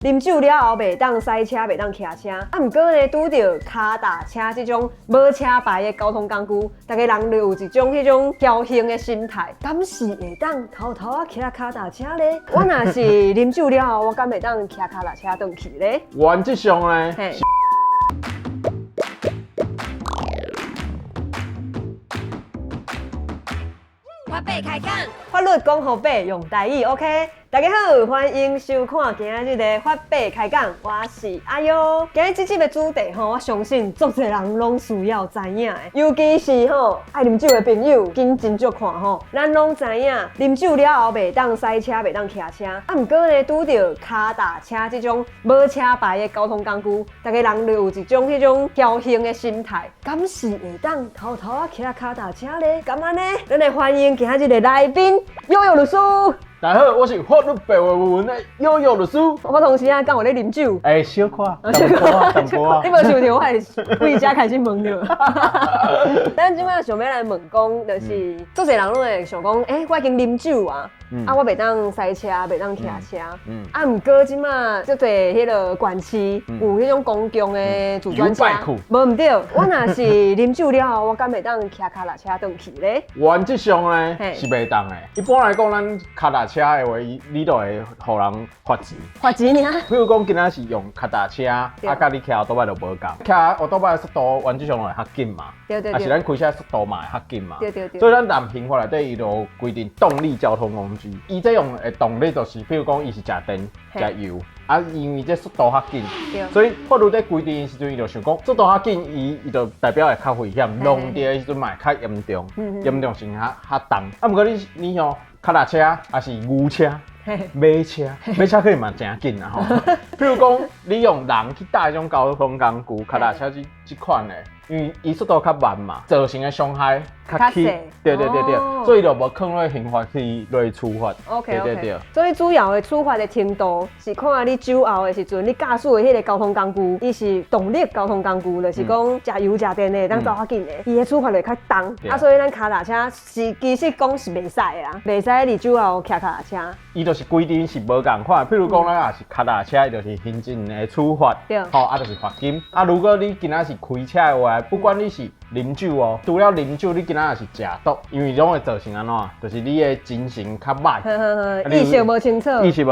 啉酒了后袂当塞车，袂当骑车，毋过呢，拄着脚踏车这种无车牌的交通工具，大家人就有一种迄种侥幸的心态，敢是会当偷偷啊骑脚踏车咧？我若是啉酒了后，我敢会当骑脚踏车转去咧？原则上呢，发白开讲，法律讲好白，用台语 OK。大家好，欢迎收看今日的发白开讲，我是阿优。今日这集的主题我相信足侪人拢需要知影的，尤其是爱啉酒的朋友，紧斟酌看咱拢知影，啉酒了后袂当塞车，袂当骑车，毋过呢，拄着脚踏车这种无车牌的交通工具，大家人就有一种迄种侥幸的心态，敢是会当偷偷啊骑脚踏车咧？敢安呢？咱来欢迎今日的来宾悠悠律师。大家好，我是法律白话文的悠悠律师。我同时敢有咧啉酒，小可，淡薄啊，你无想到我是为家开始问着。咱即摆想要来问讲，就是足侪人拢会想讲，我已经啉酒啊，我袂当塞车，袂当骑车，毋过即摆足侪迄个县市有迄种公共的自专车，无毋对，我若是啉酒了后，我敢袂当骑脚踏车转去咧？原则上呢是袂当的。一般来讲，咱脚踏车的话，你就会互人罚钱。罚钱尔？比如讲，今仔是用脚踏车，甲你骑后倒摆就无共。骑后倒摆的速度原则上会较紧嘛，对，是咱开车的速度嘛会较紧嘛。对。所以咱南平法内底伊就规定动力交通工具，伊这用的动力就是，比如讲伊是食电、食油。因为这速度较紧，所以法律在规定的时阵，伊就想讲速度较紧，伊就代表会较危险，弄掉的时阵嘛会较严重，严重性较重。毋过你像脚踏车还是牛车、马车可能嘛真紧啊吼。比如讲，你用人去搭迄种交通工具，脚踏车这款的，因为伊速度较慢嘛，造成的伤害较轻。对，所以就无可能刑法去落处罚。OK。所以主要的处罚的程度是看你酒后的时阵，你驾驶的迄个交通工具，伊是动力交通工具，就是讲食油食电的，当走较紧的，伊的处罚就较重。所以咱脚踏车是其实讲是袂使的啦，袂使你酒后骑脚踏车。伊就是规定是无共款，譬如讲咱也是脚踏车，伊就是行政的处罚，就是罚金。如果你今仔是开车的话，不管你是啉酒哦，除了啉酒，你今仔也是食毒，因为拢会造成安怎，就是你的精神较歹，意识无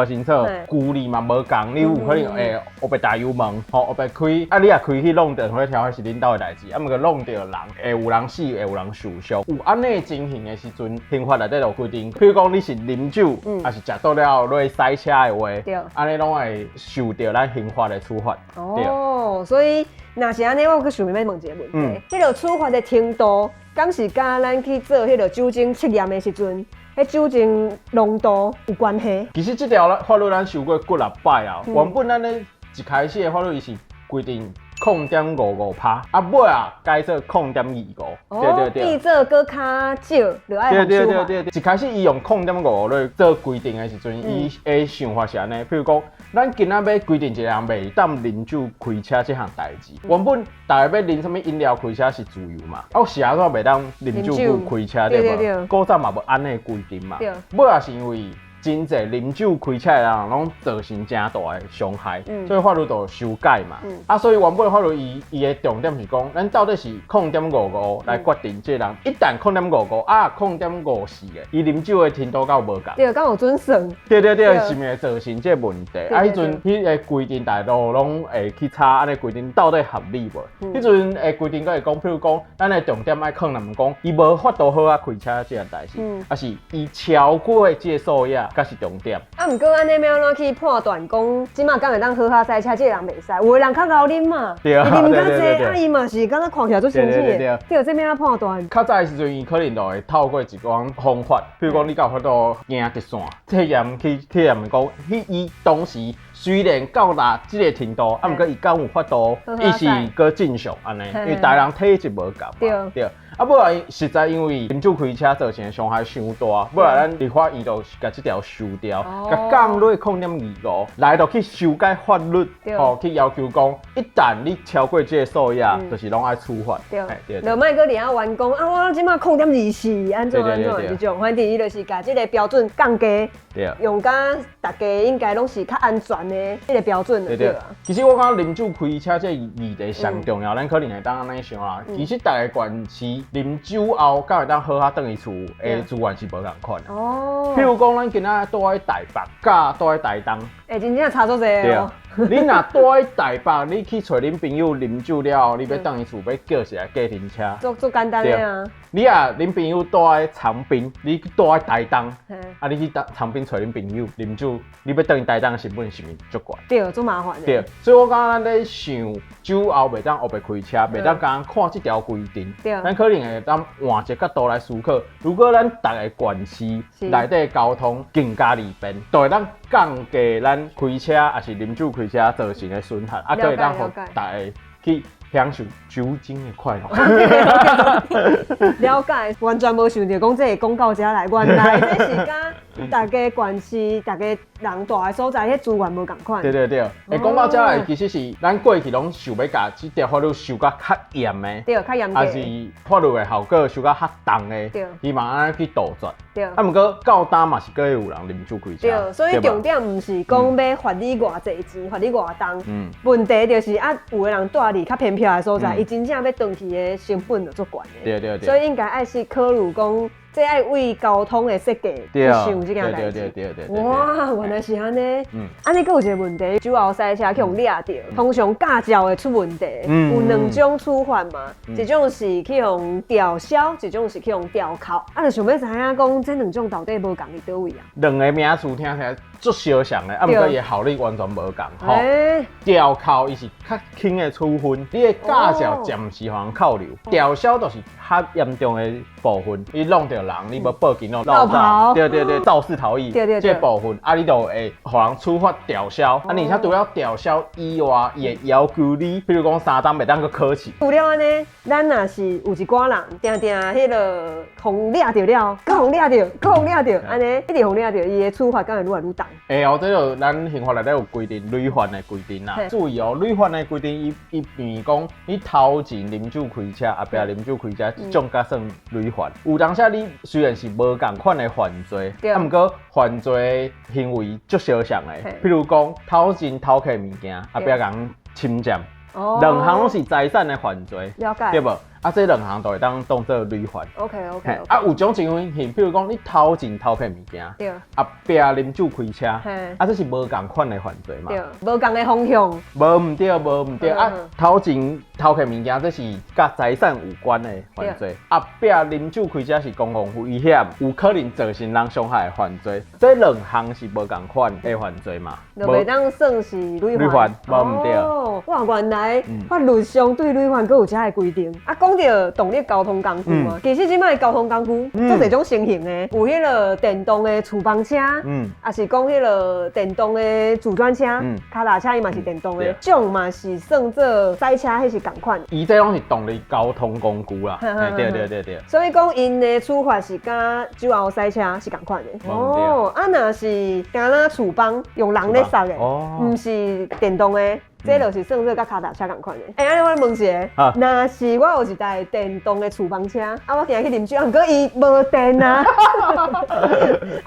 清楚，故意嘛无共，你有可能会黑白打油门，黑白开，你也开去弄电，或者调迄是领导的代志，毋过弄到人，会有人死，会有人受伤。有安尼情形的时阵，刑法内底就规定，譬如讲你是啉酒，还是食毒了落去塞车的话，安尼拢会受到咱刑法的处罚。所以若是安尼，我去想要问一个问题，迄个处罚的程度，敢是甲咱去做迄个酒精测验的时阵，迄酒精浓度有关系？其实这条法律咱修过6摆啊，原本咱咧一开始的法律是规定0.55%，尾改做0.25%。对，比这搁较少，就爱互处罚。对，一开始伊用0.55来做规定的时阵，伊的想法是安尼，譬如讲，咱今仔要规定一个人袂当啉酒开车这项代志。原本大家要啉什么饮料开车是自由嘛，是安怎袂当啉酒开车对无？古早嘛无安尼规定嘛，尾也是因为真侪啉酒开车的人拢造成真大的伤害，所以法律就修改嘛。所以原本的法律伊的重点是讲，咱到底是0.55来决定这个人，一旦0.550.54的，伊啉酒的程度敢有无共？对，敢有准算？对，是咪会造成这个问题？迄阵迄个规定大多拢会去查安尼规定到底合理无？迄阵的规定佫会讲，譬如讲，咱的重点爱可能讲，伊无法度好开车这件代志，还是伊超过这个数额。才是重点。毋过安尼要安怎去判断讲，即马敢会当好塞车，这个人袂使，有的人较敖啉嘛，伊啉较济，伊嘛是敢若看起来做生气的。对，这要判断。较早的时阵，伊可能就会透过一种方法，比如讲你有法度行直线，测验去测验讲，伊当时虽然到达这个程度，毋过伊敢有法度，伊是搁正常安尼，因为大人体质无共嘛，对。不然实在因为啉酒开车造成的伤害伤大，不然咱立法院就把这条收掉，甲降落0.25，来就去修改法律，去要求讲，一旦你超过这个数额，就是拢爱处罚。对，就莫搁另外员工我即马0.24，安怎这种，反正伊就是把这个标准降低，用甲大家应该拢是较安全的迄个标准就对啊。其实我感觉啉酒开车这议题上重要，咱可能会当安尼想啊。其实大家关系啉酒后，敢会当好下转去厝的资源是无共款的。哦。譬如讲，咱今仔住喺台北，甲住喺台东，真正差足侪哦。你若住喺台北，你去找恁朋友啉酒了，你要转去厝要叫一台计程车，做简单的啊。你恁朋友住喺长滨，你住喺台东，你去长滨找恁朋友啉酒，你要转去台东的成本是毋是足悬？对，足麻烦的。对，所以我感觉咱咧想酒后袂当学袂开车，袂当讲看这条规定，咱可能会当换一个角度来思考。如果咱逐个县市内底交通更加利便，就会当降低咱开车还是啉酒开车造成的损害，可以当互大家去享受酒精的快乐。了解，完全无想到讲这个广告遮来，原来这是甲大家县市、大家人大的所在，迄资源无共款。对。广告遮来其实是咱过去拢想要甲这条法律修甲较严的，对，较严格，还是法律的效果修甲较重的，希望安尼去杜绝。对。毋过到单嘛是各有人啉酒开车。对，所以重点毋是讲要罚你偌济钱，罚你偌重。问题就是有的人住伫较偏僻的所在，伊真正要转去的成本就足悬的。对。所以应该爱是考虑讲。这爱为交通的设计去想这件代志。对。哇，原来是安尼。安尼，佫有一个问题，酒后赛车去互掠着，通常驾照会出问题。有两种处罚嘛，一种是去互吊销，一种是去互吊扣。就想要知影讲，这两种到底无共伫倒位啊？两个名词听起来足相像的，毋过伊效率完全无共。吼，吊扣伊是较轻的处分，你的驾照暂时互人扣留，吊销就是较严重的部分，伊弄着人，你要报警咯，绕跑，对，肇事逃逸，这部分你就会互人处罚吊销。而且除了吊销以外，伊会要求你，比如讲3档袂当去考试。除了安尼，咱若是有一寡人，定迄个互掠着了，佮互掠着，佮互掠着，安尼一直互掠着，伊的处罚敢会愈来愈重。这就咱刑法内底有规定，累犯的规定啦。注意哦，累犯的规定，伊变讲你头前啉酒开车，后壁啉酒开车，这种才算累犯。有当时你虽然是无共款的犯罪，毋过犯罪行为足相像的。譬如讲头前偷摕物件，后壁甲人侵占，两项拢是财产的犯罪，对无？这两项都会当做累犯。OK。有种情况是，比如讲你头前偷摕物件，后壁啉酒开车，这是无共款的犯罪嘛？对，无共的方向。无毋对。头前偷摕物件，这是甲财产有关的犯罪；后壁啉酒开车是公共危险，有可能造成人伤害的犯罪。这两项是无共款的犯罪嘛？就袂当算是累犯。无毋对。哇，原来法律上对累犯佫有这个规定。讲到动力交通工具嘛，其实即摆交通工具做一种新型的，有迄个电动的厨房车，也是讲迄个电动的自转车，脚踏车伊嘛是电动的，种嘛是算做赛车，迄是共款。伊这拢是动力交通工具啦，对。所以讲因的处罚是甲酒后赛车是共款的。若是敢若厨房用人咧杀的，毋是电动的。这就是算做甲脚踏车共款的。安尼我问一下，若是我有一台电动的厨房车，我今日去啉酒，毋过伊无电啊，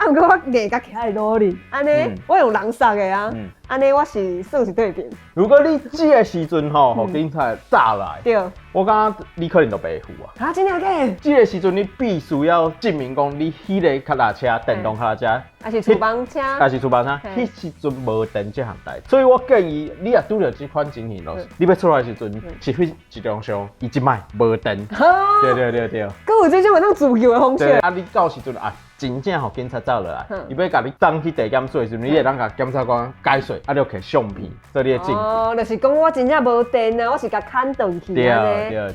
毋过我硬甲徛在路里，安尼我用人杀的啊，安尼我是算是对平。如果你这个时阵互警察抓来，对，我感觉你可能就赔付啊。真的假？这个时阵你必须要证明讲你迄个脚踏车、电动脚踏车，还是厨房车，迄时阵无电这项代。所以我建议你若拄着这款情形咯，你要出来的时阵，除非一张箱伊即摆无电。对。佫有这种当自救的方式。你到时阵真正互警察走落来，伊要甲你送去地检署的时阵，你会当甲检察官解说，你就摕相片做你的证据。就是讲我真正无电啊，我是甲砍断去对。原来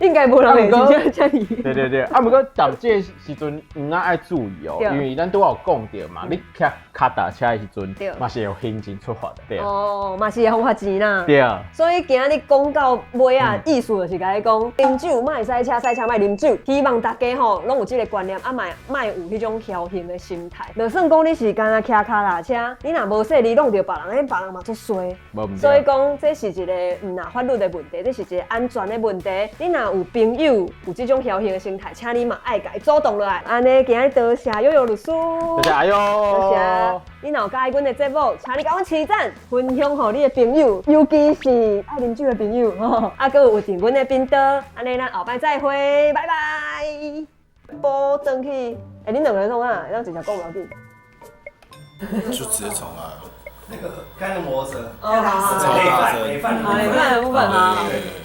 应该无人会真正遮尔。对。毋过但这时阵毋爱注意哦，因为咱拄有讲到嘛，你骑脚踏车的时阵，嘛是有现金出发的，对。嘛是会互罚钱啦。对。所以今日讲到尾啊，意思就是甲你讲，啉酒莫赛车，赛车莫啉酒。希望大家拢有这个观念。啊莫有迄种侥幸的心态。就算讲你是干那骑脚踏车，你若无说你弄着别人，别人嘛做衰。所以讲这是一个法律的问题，这是一个安全的问题。你若有朋友有这种侥幸的心态，请你嘛爱家主动落来。安尼今日多谢悠悠律师，多谢阿佑，多谢。你若有喜欢阮的节目，请你甲阮起赞，分享给你的朋友，尤其是爱啉酒的朋友吼。啊，搁有订阮的频道，安尼咱后摆再会，拜拜。补转去，恁两个人创啊？咱直接讲无要紧。就直接从啊。那个开个摩托车，哦，好，累犯，累犯的部分哈。